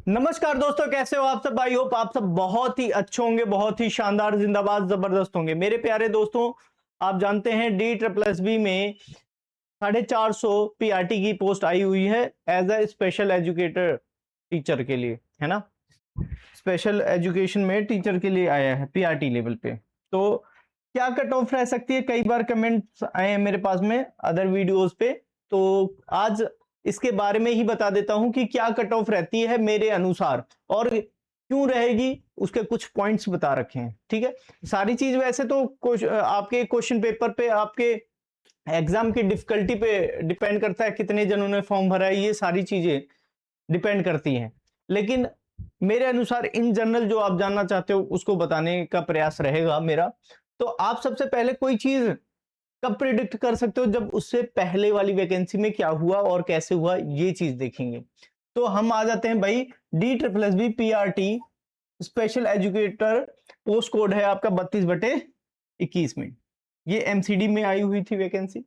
नमस्कार दोस्तों, कैसे हो आप सब। आई होप आप सब बहुत ही अच्छे होंगे, बहुत ही शानदार, जिंदाबाद, जबरदस्त होंगे। मेरे प्यारे दोस्तों, आप जानते हैं DSSB में 450 PRT की पोस्ट आई हुई है as a special educator teacher के लिए, है ना। स्पेशल एजुकेशन में टीचर के लिए आया है PRT लेवल पे। तो क्या कट ऑफ रह सकती है, कई बार कमेंट्स आए हैं मेरे पास में अदर वीडियोस पे। तो आज इसके बारे में ही बता देता हूं कि क्या कट ऑफ रहती है मेरे अनुसार और क्यों रहेगी, उसके कुछ पॉइंट्स बता रखे हैं। ठीक है, सारी चीज वैसे तो आपके क्वेश्चन पेपर पे, आपके एग्जाम की डिफिकल्टी पे डिपेंड करता है, कितने जनों ने फॉर्म भरा है, ये सारी चीजें डिपेंड करती हैं। लेकिन मेरे अनुसार इन जनरल जो आप जानना चाहते हो उसको बताने का प्रयास रहेगा मेरा। तो आप सबसे पहले कोई चीज कब प्रिडिक्ट कर सकते हो, जब उससे पहले वाली वैकेंसी में क्या हुआ और कैसे हुआ, ये चीज देखेंगे। तो हम आ जाते हैं भाई, DSSB PRT special educator, post code है आपका 32/21 में। ये MCD में आई हुई थी वैकेंसी।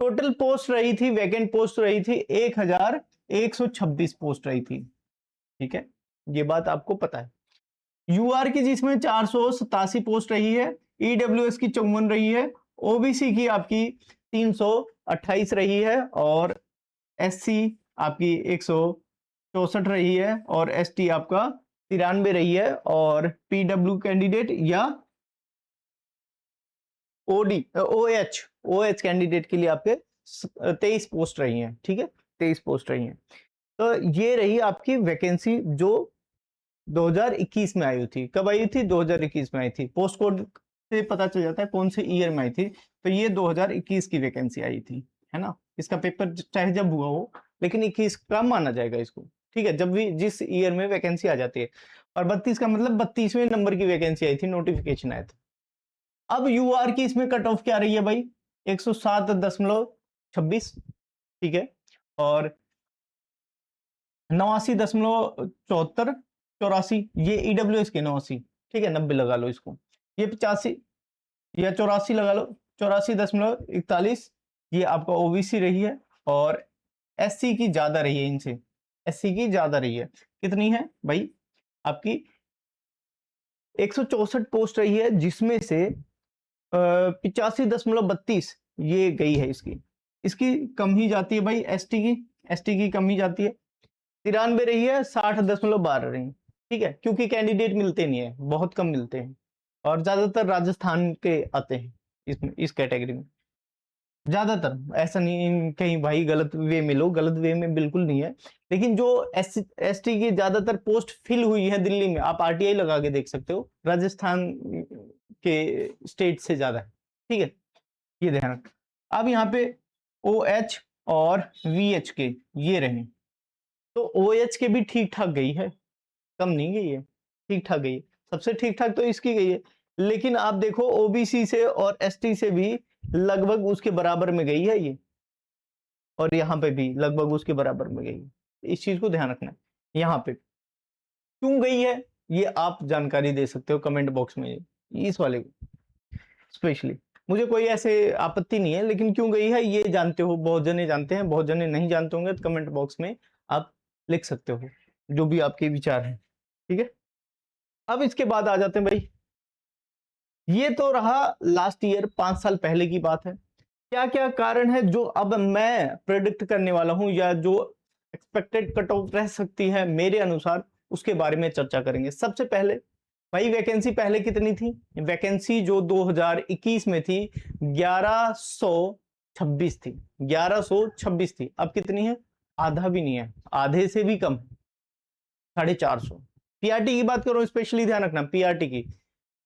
टोटल पोस्ट रही थी, वैकेंट पोस्ट रही थी 1126 पोस्ट रही थी। ठीक है, ये बात आपको पता है। UR की जिसमें 487 पोस्ट रही है, EWS की 54 रही है, OBC की आपकी 328 रही है, और SC आपकी 164 रही है, और ST आपका 93 रही है, और PW कैंडिडेट या OH कैंडिडेट के लिए आपके 23 पोस्ट रही हैं। ठीक है, 23 पोस्ट रही हैं। तो ये रही आपकी वैकेंसी जो 2021 में आई थी। कब आई थी? 2021 में आई थी। पोस्ट कोड से पता चल जाता है कौन से ईयर में आई थी। तो ये 2021 की वैकेंसी आई थी, है ना। इसका पेपर चाहे जब हुआ हो, लेकिन 21 का माना जाएगा इसको। ठीक है, जब भी जिस ईयर में वैकेंसी आ जाती है। और 32 का मतलब 32वें नंबर की वैकेंसी आई थी, नोटिफिकेशन आया था। अब UR की इसमें कट ऑफ क्या रही है भाई? 107.26। ठीक है, और 89.74, ये EWS के 89। ठीक है, 90 लगा लो इसको। ये 85 या 84 लगा लो, 84.41, ये आपका OBC रही है। और SC की ज्यादा रही है इनसे, SC की ज्यादा रही है। कितनी है भाई? आपकी 164 पोस्ट रही है, जिसमें से 85.32 ये गई है इसकी। इसकी कम ही जाती है भाई, ST की कम ही जाती है। 93 रही है, 60.12 रही। ठीक है, क्योंकि कैंडिडेट मिलते नहीं है, बहुत कम मिलते हैं, और ज्यादातर राजस्थान के आते हैं इसमें, इस कैटेगरी में ज्यादातर। ऐसा नहीं कहीं भाई गलत वे में लो, गलत वे में बिल्कुल नहीं है। लेकिन जो ST की ज्यादातर पोस्ट फिल हुई है दिल्ली में, आप RTI लगा के देख सकते हो, राजस्थान के स्टेट से ज्यादा है। ठीक है, ये ध्यान रख। अब यहाँ पे OH और VH के ये रहे। तो OH के भी ठीक ठाक गई है, कम नहीं गई है, ठीक ठाक गई है। सबसे ठीक ठाक तो इसकी गई है। लेकिन आप देखो, OBC से और ST से भी लगभग उसके बराबर में गई है ये, और यहाँ पे भी लगभग उसके बराबर में गई है। इस चीज को ध्यान रखना है। यहाँ पे क्यों गई है, ये आप जानकारी दे सकते हो कमेंट बॉक्स में, इस वाले को स्पेशली। मुझे कोई ऐसे आपत्ति नहीं है, लेकिन क्यों गई है ये जानते हो, बहुत जने जानते हैं, बहुत जने नहीं जानते होंगे, तो कमेंट बॉक्स में आप लिख सकते हो जो भी आपके विचार हैं। ठीक है, अब इसके बाद आ जाते हैं भाई, ये तो रहा लास्ट ईयर, 5 साल पहले की बात है। क्या क्या कारण है जो अब मैं प्रेडिक्ट करने वाला हूं, या जो एक्सपेक्टेड कट ऑफ रह सकती है मेरे अनुसार, उसके बारे में चर्चा करेंगे। सबसे पहले भाई, वैकेंसी पहले कितनी थी? वैकेंसी जो 2021 में थी 1126 थी, 1126 थी। अब कितनी है? आधा भी नहीं है, आधे से भी कम, 450। PRT की बात करो, स्पेशली ध्यान रखना, PRT की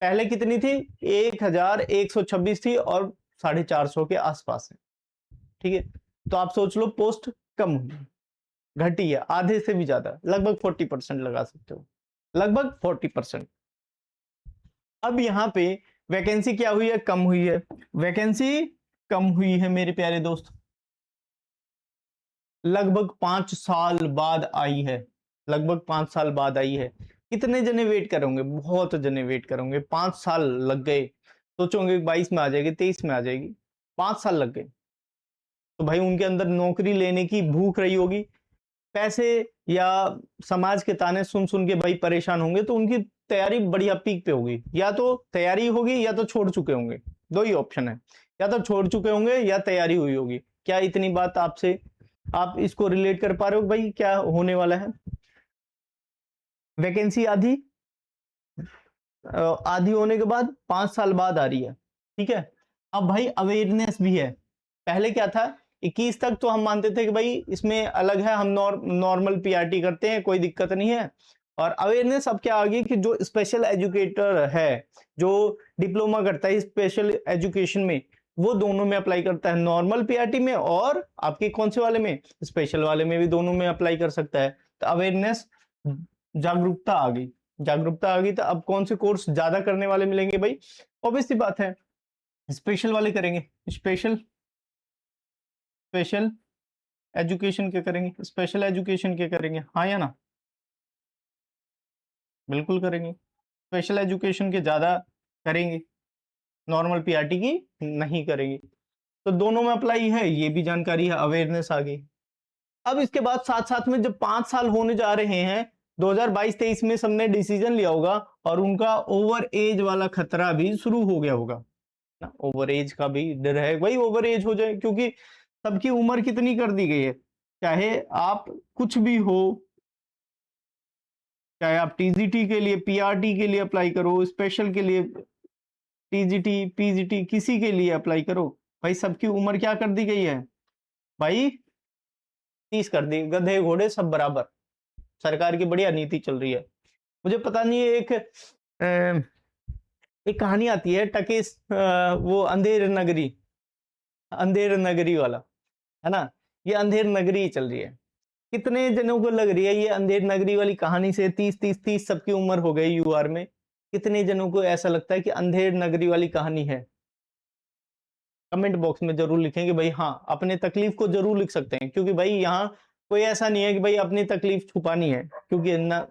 पहले कितनी थी? 1126 थी, और 450 के आसपास है। ठीक है, तो आप सोच लो, पोस्ट कम हुई, घटी है, आधे से भी ज्यादा, लगभग 40% लगा सकते हो, लगभग 40%। अब यहां पे वैकेंसी क्या हुई है? कम हुई है। वैकेंसी कम हुई है मेरे प्यारे दोस्त, लगभग 5 साल बाद आई है, लगभग 5 साल बाद आई है। कितने जने वेट करोगे? बहुत जने वेट करोगे, 5 साल लग गए। सोचोगे 22 में आ जाएगी, 23 में आ जाएगी, 5 साल लग गए। तो भाई उनके अंदर नौकरी लेने की भूख रही होगी, पैसे या समाज के ताने सुन सुन के भाई परेशान होंगे, तो उनकी तैयारी बढ़िया पीक पे होगी। या तो तैयारी होगी या तो छोड़ चुके होंगे, दो ही ऑप्शन है, या तो छोड़ चुके होंगे या तैयारी हुई होगी। क्या इतनी बात आपसे आप इसको रिलेट कर पा रहे हो भाई क्या होने वाला है? वैकेंसी आधी आधी होने के बाद 5 साल बाद आ रही है, ठीक है। अब भाई अवेयरनेस भी है। पहले क्या था, 21 तक तो हम मानते थे कि भाई इसमें अलग है, हम नॉर्मल पीआरटी करते हैं, कोई दिक्कत नहीं है। और अवेयरनेस अब क्या आ गई कि जो स्पेशल एजुकेटर है, जो डिप्लोमा करता है स्पेशल एजुकेशन में, वो दोनों में अप्लाई करता है, नॉर्मल पीआरटी में और आपके कौन से वाले में, स्पेशल वाले में भी, दोनों में अप्लाई कर सकता है। तो अवेयरनेस, जागरूकता आ गई, जागरूकता आ गई। तो अब कौन से कोर्स ज्यादा करने वाले मिलेंगे भाई? ऑब्वियस सी बात है, स्पेशल वाले करेंगे। स्पेशल स्पेशल एजुकेशन के करेंगे, स्पेशल एजुकेशन के करेंगे, हाँ या ना? बिल्कुल करेंगे, स्पेशल एजुकेशन के ज्यादा करेंगे, नॉर्मल पीआरटी की नहीं करेंगे। तो दोनों में अप्लाई है, ये भी जानकारी है, अवेयरनेस आ गई। अब इसके बाद साथ साथ में जब 5 साल होने जा रहे हैं, 2022-23 में सबने डिसीजन लिया होगा और उनका ओवर एज वाला खतरा भी शुरू हो गया होगा ना। ओवर एज का भी डर है, वही ओवर एज हो जाए, क्योंकि सबकी उम्र कितनी कर दी गई है। चाहे आप कुछ भी हो, चाहे आप टीजीटी के लिए, पीआरटी के लिए अप्लाई करो, स्पेशल के लिए, टीजीटी पीजीटी किसी के लिए अप्लाई करो, भाई सबकी उम्र क्या कर दी गई है भाई? 30 कर दी, गधे घोड़े सब बराबर। सरकार की बढ़िया नीति चल रही है। मुझे पता नहीं है, एक कहानी आती है टकेस, वो अंधेर नगरी वाला, है ना। ये अंधेर नगरी चल रही है। कितने जनों को लग रही है ये अंधेर नगरी वाली कहानी से 30 सबकी उम्र हो गई यूआर में? कितने जनों को ऐसा लगता है कि अंधेर नगरी वाली कहानी है? कमेंट बॉक्स में जरूर लिखेंगे भाई। हाँ, अपने तकलीफ को जरूर लिख सकते हैं, क्योंकि भाई यहाँ कोई ऐसा नहीं है कि भाई अपनी तकलीफ छुपानी है, क्योंकि ना,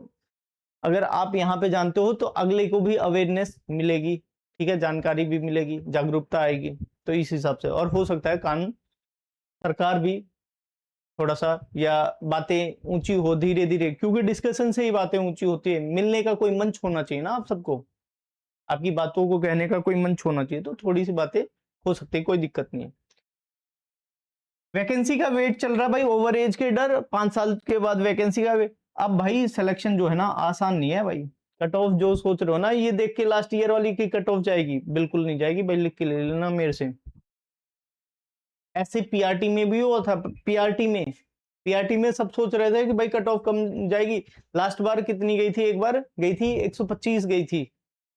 अगर आप यहाँ पे जानते हो तो अगले को भी अवेयरनेस मिलेगी, ठीक है, जानकारी भी मिलेगी, जागरूकता आएगी। तो इस हिसाब से, और हो सकता है कानून सरकार भी थोड़ा सा, या बातें ऊंची हो धीरे धीरे, क्योंकि डिस्कशन से ही बातें ऊंची होती है। मिलने का कोई मंच होना चाहिए ना आप सबको, आपकी बातों को कहने का कोई मंच होना चाहिए, तो थोड़ी सी बातें हो सकती है, कोई दिक्कत नहीं है। वैकेंसी का वेट चल रहा है भाई, ओवर एज के डर, 5 साल के बाद वैकेंसी का वेट। अब भाई सिलेक्शन जो है ना आसान नहीं है भाई। कट ऑफ जो सोच रहे हो ना, ये देख के लास्ट ईयर वाली की कट ऑफ जाएगी, बिल्कुल नहीं जाएगी भाई, लिख के ले लेना मेरे से। ऐसे पीआरटी में भी हुआ था, पीआरटी में सब सोच रहे थे कि भाई कट ऑफ कम जाएगी। लास्ट बार कितनी गई थी? एक बार गई थी 125 गई थी।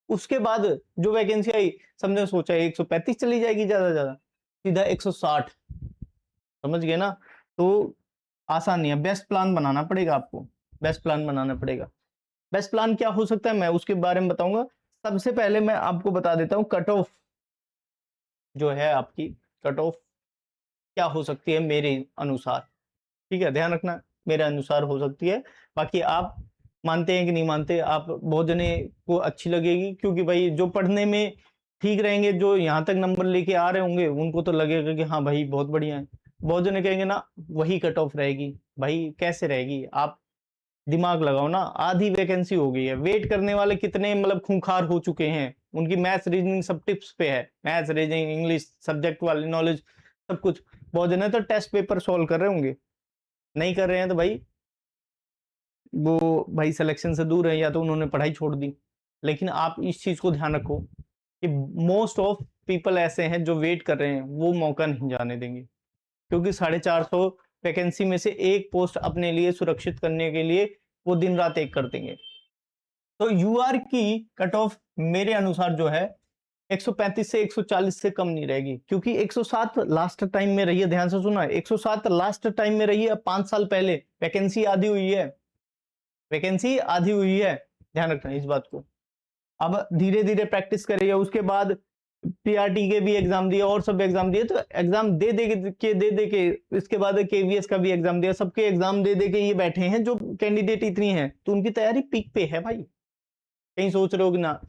उसके बाद जो वैकेंसी आई, सबने सोचा 135 चली जाएगी, ज्यादा सीधा 160। समझ गए ना? तो आसान नहीं है, बेस्ट प्लान बनाना पड़ेगा आपको, बेस्ट प्लान बनाना पड़ेगा। बेस्ट प्लान क्या हो सकता है, मैं उसके बारे में बताऊंगा। सबसे पहले मैं आपको बता देता हूँ कट ऑफ जो है आपकी, कट ऑफ क्या हो सकती है मेरे अनुसार, ठीक है, ध्यान रखना, मेरे अनुसार हो सकती है। बाकी आप मानते हैं कि नहीं मानते, आप बहुत जने को अच्छी लगेगी, क्योंकि भाई जो पढ़ने में ठीक रहेंगे, जो यहाँ तक नंबर लेके आ रहे होंगे, उनको तो लगेगा कि हाँ भाई बहुत बढ़िया है। बहुत जने कहेंगे ना वही कट ऑफ रहेगी, भाई कैसे रहेगी? आप दिमाग लगाओ ना, आधी वैकेंसी हो गई है, वेट करने वाले कितने मतलब खूंखार हो चुके हैं, उनकी मैथ्स रीजनिंग सब टिप्स पे है, मैथ्स रीजनिंग इंग्लिश सब्जेक्ट वाली नॉलेज सब कुछ। बहुत जने तो टेस्ट पेपर सॉल्व कर रहे होंगे, नहीं कर रहे हैं तो भाई वो भाई सिलेक्शन से दूर है, या तो उन्होंने पढ़ाई छोड़ दी। लेकिन आप इस चीज को ध्यान रखो कि मोस्ट ऑफ पीपल ऐसे हैं जो वेट कर रहे हैं, वो मौका नहीं जाने देंगे, क्योंकि 450 वैकेंसी में से एक पोस्ट अपने लिए सुरक्षित करने के लिए वो दिन रात एक कर देंगे। तो यूआर की कट ऑफ मेरे अनुसार जो है 135 से 140 से कम नहीं रहेगी, क्योंकि 107 लास्ट टाइम में रही है, ध्यान से सुना, 107 लास्ट टाइम में रही है, 5 साल पहले वैकेंसी आधी हुई है, वैकेंसी आधी हुई है, ध्यान रखना इस बात को। अब धीरे धीरे प्रैक्टिस करिए, उसके बाद पीआरटी के भी एग्जाम दिए और सब एग्जाम दिए, तो एग्जाम दे के इसके बाद केवीएस का भी एग्जाम दिया, सबके एग्जाम दे के ये बैठे हैं जो कैंडिडेट इतनी हैं, तो उनकी तैयारी पीक पे है भाई। कहीं सोच रहे हो कि ना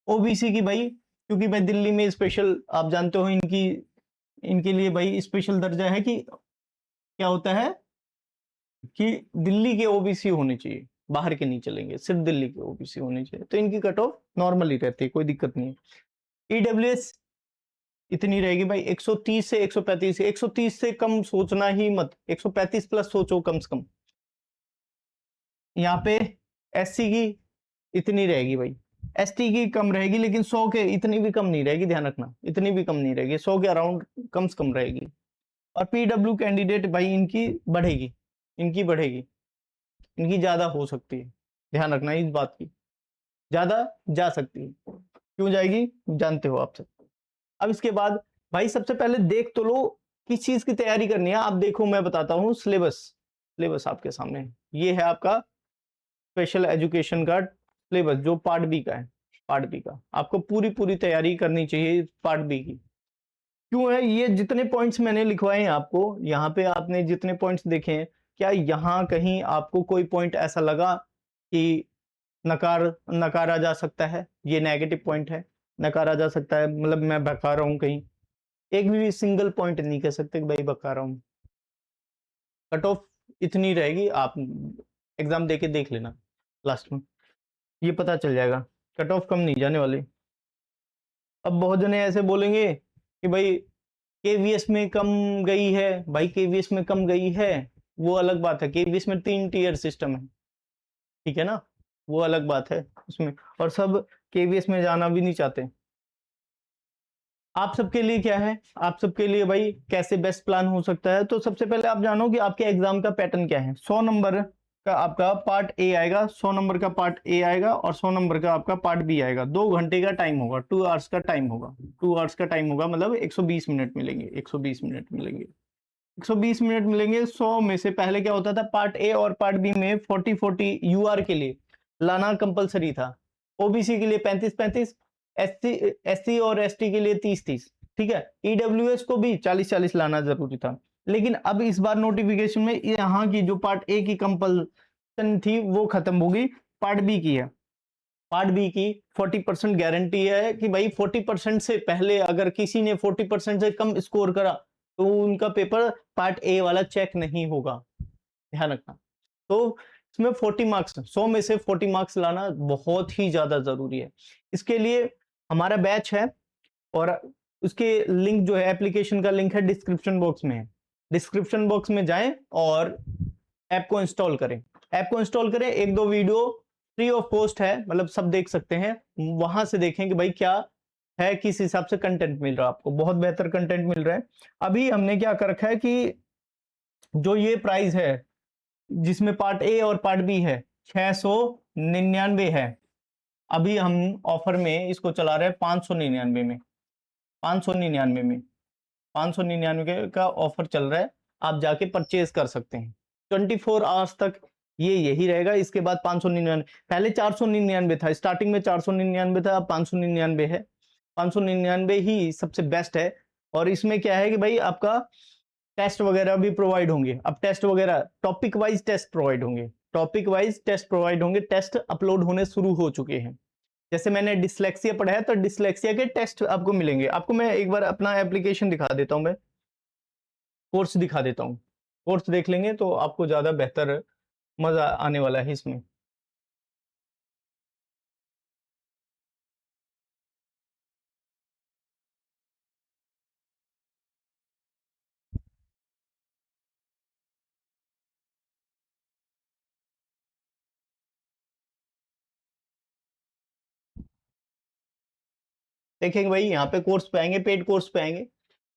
ओबीसी की भाई, क्योंकि भाई दिल्ली में स्पेशल, आप जानते हो इनकी, इनके लिए भाई स्पेशल दर्जा है कि क्या होता है, कि दिल्ली के ओबीसी होने चाहिए, बाहर के नहीं चलेंगे, सिर्फ दिल्ली के ओबीसी होने चाहिए, तो इनकी कट ऑफ नॉर्मल ही रहती है, कोई दिक्कत नहीं है। ईडब्ल्यूएस इतनी रहेगी भाई 130 से 135, 130 से कम सोचना ही मत, 135 प्लस सोचो कम से कम। यहाँ पे एससी की इतनी रहेगी भाई, एसटी की कम रहेगी, लेकिन 100 के इतनी भी कम नहीं रहेगी, ध्यान रखना, इतनी भी कम नहीं रहेगी, 100 के अराउंड कम से कम रहेगी। और पीडब्ल्यू कैंडिडेट भाई इनकी बढ़ेगी, इनकी बढ़ेगी, इनकी ज्यादा हो सकती है, ध्यान रखना इस बात की, ज्यादा जा सकती है। क्यों जाएगी जानते हो आप सब। अब इसके बाद भाई सबसे पहले देख तो लो किस चीज की तैयारी करनी है। आप देखो मैं बताता हूँ, सिलेबस, सिलेबस आपके सामने है। ये है आपका स्पेशल एजुकेशन का सिलेबस जो पार्ट बी का है। पार्ट बी का आपको पूरी पूरी तैयारी करनी चाहिए पार्ट बी की। क्यों है ये जितने पॉइंट्स मैंने लिखवाए हैं आपको, यहाँ पे आपने जितने पॉइंट्स देखे हैं, क्या यहाँ कहीं आपको कोई पॉइंट ऐसा लगा कि नकारा जा सकता है, ये नेगेटिव पॉइंट है, नकारा जा सकता है, मतलब मैं बका रहा हूँ कहीं, एक भी सिंगल पॉइंट नहीं कह सकते कि भाई बका रहा हूँ। कट ऑफ इतनी रहेगी, आप एग्जाम देके देख लेना, लास्ट में ये पता चल जाएगा, कट ऑफ कम नहीं जाने वाली। अब बहुत जने ऐसे बोलेंगे कि भाई केवीएस में कम गई है, भाई केवीएस में कम गई है वो अलग बात है, केवीएस में 3 टीयर सिस्टम है, ठीक है ना, वो अलग बात है उसमें, और सब केवीएस में जाना भी नहीं चाहते। आप सबके लिए क्या है, आप सबके लिए भाई कैसे बेस्ट प्लान हो सकता है, तो सबसे पहले आप जानो कि आपके एग्जाम का पैटर्न क्या है। 100 नंबर का आपका पार्ट ए आएगा, 100 नंबर का पार्ट ए आएगा, और 100 नंबर का आपका पार्ट बी आएगा। 2 घंटे का टाइम होगा, 2 आवर्स का टाइम होगा, 2 आवर्स का टाइम होगा, मतलब 120 मिनट मिलेंगे, 120 मिनट मिलेंगे, 120 मिनट मिलेंगे। 100 में से पहले क्या होता था, पार्ट ए और पार्ट बी में 40-40 यूआर के लिए लाना कंपलसरी था, ओबीसी के लिए 35-35, एससी और एसटी के लिए 30-30, ठीक है। ईडब्ल्यूएस को भी 40-40 लाना जरूरी था। लेकिन अब इस बार नोटिफिकेशन में यहाँ की जो पार्ट ए की कंपल्सन थी वो खत्म होगी, पार्ट बी की है। पार्ट बी की 40% गारंटी है कि भाई 40% से पहले अगर किसी ने 40% से कम स्कोर करा तो उनका पेपर पार्ट ए वाला चेक नहीं होगा, ध्यान रखना। तो इसमें 40 मार्क्स, 100 में से 40 मार्क्स लाना बहुत ही ज्यादा जरूरी है। इसके लिए हमारा बैच है, और उसके लिंक जो है, एप्लीकेशन का लिंक है डिस्क्रिप्शन बॉक्स में है। डिस्क्रिप्शन बॉक्स में जाएं और ऐप को इंस्टॉल करें, ऐप को इंस्टॉल करें। 1-2 वीडियो फ्री ऑफ कॉस्ट है, मतलब सब देख सकते हैं, वहां से देखें कि भाई क्या है, किस हिसाब से कंटेंट मिल रहा है आपको, बहुत बेहतर कंटेंट मिल रहा है। अभी हमने क्या कर रखा है कि जो ये प्राइस है जिसमें पार्ट ए और पार्ट बी है 699 है, अभी हम ऑफर में इसको चला रहे हैं 599 में, 599 में, 599 का ऑफर चल रहा है, आप जाके परचेज कर सकते हैं। 24 आवर्स तक ये यही रहेगा, इसके बाद 599, पहले 499 था, स्टार्टिंग में 499 था, अब 599 है। 599 ही सबसे बेस्ट है। और इसमें क्या है कि भाई आपका टेस्ट वगैरह भी प्रोवाइड होंगे, अब टेस्ट वगैरह टॉपिक वाइज टेस्ट प्रोवाइड होंगे, टॉपिक वाइज टेस्ट प्रोवाइड होंगे, टेस्ट अपलोड होने शुरू हो चुके हैं। जैसे मैंने डिसलेक्सिया पढ़ा है तो डिसलेक्सिया के टेस्ट आपको मिलेंगे। आपको मैं एक बार अपना एप्लीकेशन दिखा देता हूं, मैं कोर्स दिखा देता हूं, कोर्स देख लेंगे तो आपको ज्यादा बेहतर मजा आने वाला है इसमें। देखेंगे भाई यहाँ पे कोर्स पे आएंगे, पेड कोर्स पे आएंगे,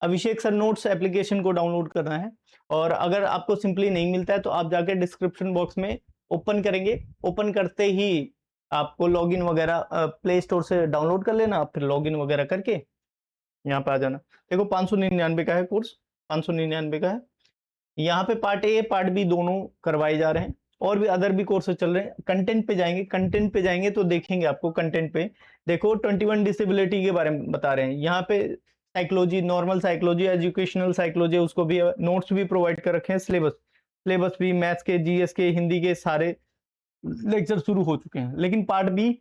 अभिषेक सर नोट्स एप्लीकेशन को डाउनलोड करना है। और अगर आपको सिंपली नहीं मिलता है तो आप जाके डिस्क्रिप्शन बॉक्स में ओपन करेंगे, ओपन करते ही आपको लॉगिन वगैरह प्ले स्टोर से डाउनलोड कर लेना, फिर लॉगिन वगैरह करके यहाँ पे आ जाना। देखो 599 का है कोर्स, 599 का है। यहाँ पे पार्ट ए पार्ट बी दोनों करवाए जा रहे हैं, और भी अदर भी कोर्सेज चल रहे हैं। कंटेंट पे जाएंगे, कंटेंट पे जाएंगे तो देखेंगे आपको कंटेंट पे, देखो 21 डिसेबिलिटी के बारे में बता रहे हैं। यहाँ पे psychology, normal psychology, educational psychology, उसको भी नोट्स भी प्रोवाइड कर रखे हैं, सिलेबस भी, मैथ्स के, जीएस के, हिंदी के सारे लेक्चर शुरू हो चुके हैं। लेकिन पार्ट बी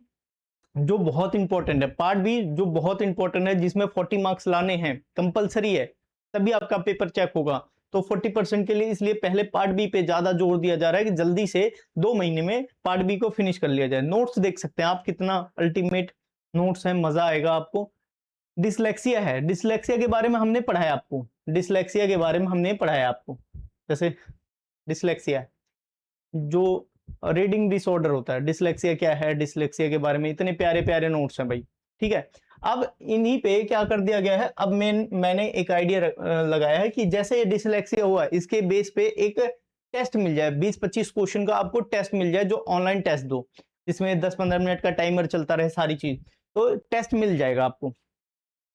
जो बहुत इंपॉर्टेंट है, पार्ट बी जो बहुत इंपॉर्टेंट है, जिसमें 40 मार्क्स लाने हैं, कंपलसरी है, तभी आपका पेपर चेक होगा। तो 40% के लिए इसलिए पहले पार्ट बी पे ज्यादा जोर दिया जा रहा है कि जल्दी से 2 महीने में पार्ट बी को फिनिश कर लिया जाए। नोट्स देख सकते हैं आप, कितना अल्टीमेट नोट्स है, मजा आएगा आपको। डिसलेक्सिया है, डिसलेक्सिया के बारे में हमने पढ़ा है आपको, डिसलेक्सिया के बारे में हमने पढ़ा है आपको। जैसे डिसलेक्सिया जो रीडिंग डिसऑर्डर होता है, डिसलेक्सिया क्या है, डिसलेक्सिया के बारे में इतने प्यारे प्यारे नोट्स हैं भाई, ठीक है। अब इन्हीं पे क्या कर दिया गया है, अब मैंने एक आइडिया लगाया है कि जैसे ये डिसलेक्सिया हुआ, इसके बेस पे एक टेस्ट मिल जाए, 20-25 क्वेश्चन का आपको टेस्ट मिल जाए, जो ऑनलाइन टेस्ट दो, जिसमें 10-15 मिनट का टाइमर चलता रहे, सारी चीज, तो टेस्ट मिल जाएगा आपको।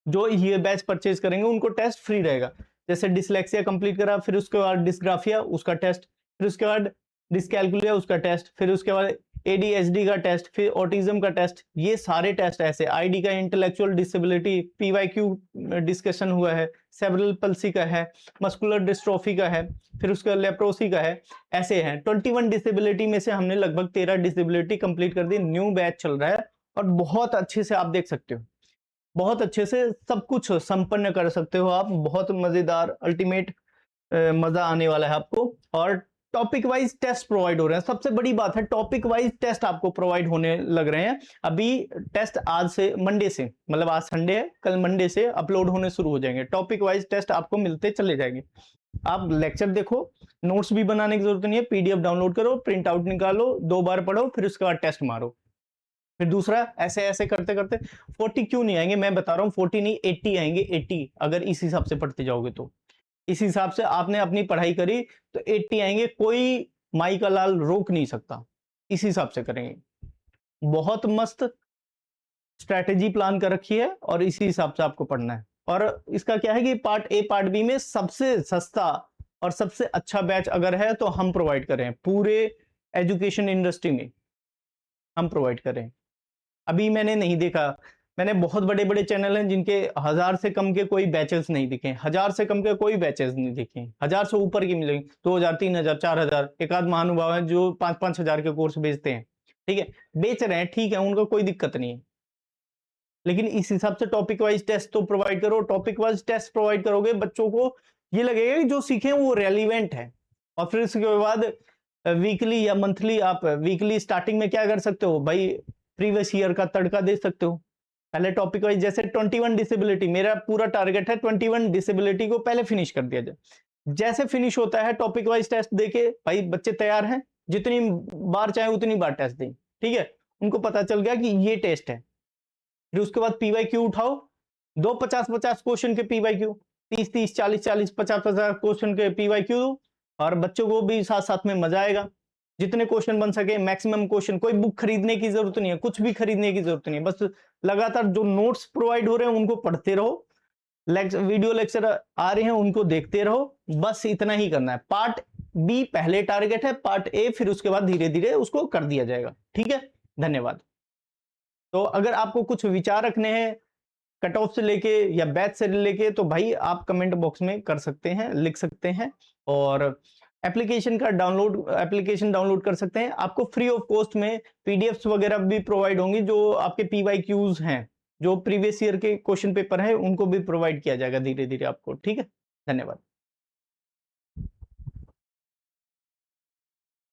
जो ये बैच परचेज करेंगे उनको टेस्ट फ्री रहेगा। जैसे डिसलेक्सिया कंप्लीट करा, फिर उसके बाद डिस्ग्राफिया उसका टेस्ट, फिर उसके बाद डिसकैलकुलिया उसका टेस्ट, फिर उसके बाद एडीएचडी का टेस्ट, फिर ऑटिज्म का टेस्ट, ये सारे टेस्ट ऐसे, आईडी का इंटेलेक्चुअल डिसेबिलिटी, पीवाईक्यू डिस्कशन हुआ है, सेरेब्रल पल्सी का है, मस्कुलर डिस्ट्रोफी का है, फिर उसका लेप्रोसी का है, ऐसे हैं 21 डिसेबिलिटी में से हमने लगभग 13 डिसेबिलिटी कंप्लीट कर दी। न्यू बैच चल रहा है और बहुत अच्छे से आप देख सकते हो, बहुत अच्छे से सब कुछ संपन्न कर सकते हो आप, बहुत मजेदार अल्टीमेट मजा आने वाला है आपको। और टॉपिक वाइज टेस्ट प्रोवाइड हो रहे हैं, सबसे बड़ी बात है टॉपिक वाइज टेस्ट आपको प्रोवाइड होने लग रहे हैं। अभी टेस्ट आज से, मंडे से, मतलब आज संडे है, कल मंडे से अपलोड होने शुरू हो जाएंगे। टॉपिक वाइज टेस्ट आपको मिलते चले जाएंगे। आप लेक्चर देखो, नोट्स भी बनाने की जरूरत नहीं है, पीडीएफ डाउनलोड करो, प्रिंट आउट निकालो, 2 बार पढ़ो, फिर उसके बाद टेस्ट मारो। फिर दूसरा, ऐसे ऐसे करते करते 40 क्यों नहीं आएंगे, मैं बता रहा हूँ 40 नहीं 80 आएंगे, 80 अगर इस हिसाब से पढ़ते जाओगे तो। इस हिसाब से आपने अपनी पढ़ाई करी तो 80 आएंगे, कोई माई का लाल रोक नहीं सकता, इस हिसाब से करेंगे। बहुत मस्त स्ट्रैटेजी प्लान कर रखी है और इसी हिसाब से आपको पढ़ना है। और इसका क्या है कि पार्ट ए पार्ट बी में सबसे सस्ता और सबसे अच्छा बैच अगर है तो हम प्रोवाइड करें, पूरे एजुकेशन इंडस्ट्री में हम प्रोवाइड करें। अभी मैंने नहीं देखा, मैंने बहुत बड़े बड़े चैनल हैं जिनके 1000 से कम के कोई बैचेस नहीं दिखे, 1000 से कम के कोई बैचेस नहीं दिखे, 1000 से ऊपर की मिलेंगे, 2000, 3000, 4000, एक आध महानुभाव है जो 5-5 हजार के कोर्स बेचते हैं, ठीक है, बेच रहे हैं, ठीक है, उनका कोई दिक्कत नहीं है। लेकिन इस हिसाब से टॉपिक वाइज टेस्ट तो प्रोवाइड करो। टॉपिक वाइज टेस्ट प्रोवाइड करोगे, बच्चों को ये लगेगा कि जो सीखे वो रेलिवेंट है। और फिर इसके बाद वीकली या मंथली, आप वीकली स्टार्टिंग में क्या कर सकते हो भाई, प्रीवियस ईयर का तड़का दे सकते हो। पहले टॉपिक वाइज, जैसे 21 डिसेबिलिटी, मेरा पूरा टारगेट है 21 डिसेबिलिटी को पहले फिनिश कर दिया जाए। जैसे फिनिश होता है टॉपिक वाइज टेस्ट देके, भाई बच्चे तैयार हैं, जितनी बार चाहे उतनी बार टेस्ट दें, ठीक है, उनको पता चल गया कि ये टेस्ट है। फिर उसके बाद पीवाईक्यू उठाओ, 2 50-50 क्वेश्चन के पीवाईक्यू, 30-30, 40-40, 50-50 क्वेश्चन के पीवाईक्यू, और बच्चों को भी साथ साथ में मजा आएगा। जितने क्वेश्चन बन सके मैक्सिमम क्वेश्चन, कोई बुक खरीदने की जरूरत नहीं है, कुछ भी खरीदने की जरूरत नहीं है, बस लगातार जो नोट्स प्रोवाइड हो रहे हैं उनको पढ़ते रहो, वीडियो लेक्चर आ रहे हैं उनको देखते रहो, बस इतना ही करना है। पार्ट बी पहले टारगेट है, पार्ट ए फिर उसके बाद धीरे धीरे उसको कर दिया जाएगा, ठीक है। धन्यवाद। तो अगर आपको कुछ विचार रखने हैं कट ऑफ से लेके या बैच से लेके, तो भाई आप कमेंट बॉक्स में कर सकते हैं, लिख सकते हैं, और एप्लीकेशन डाउनलोड कर सकते हैं। आपको फ्री ऑफ कॉस्ट में पीडीएफ्स वगैरह भी प्रोवाइड होंगी, जो आपके पीवाईक्यूज हैं, जो प्रीवियस ईयर के क्वेश्चन पेपर है, उनको भी प्रोवाइड किया जाएगा धीरे धीरे आपको, ठीक है। धन्यवाद।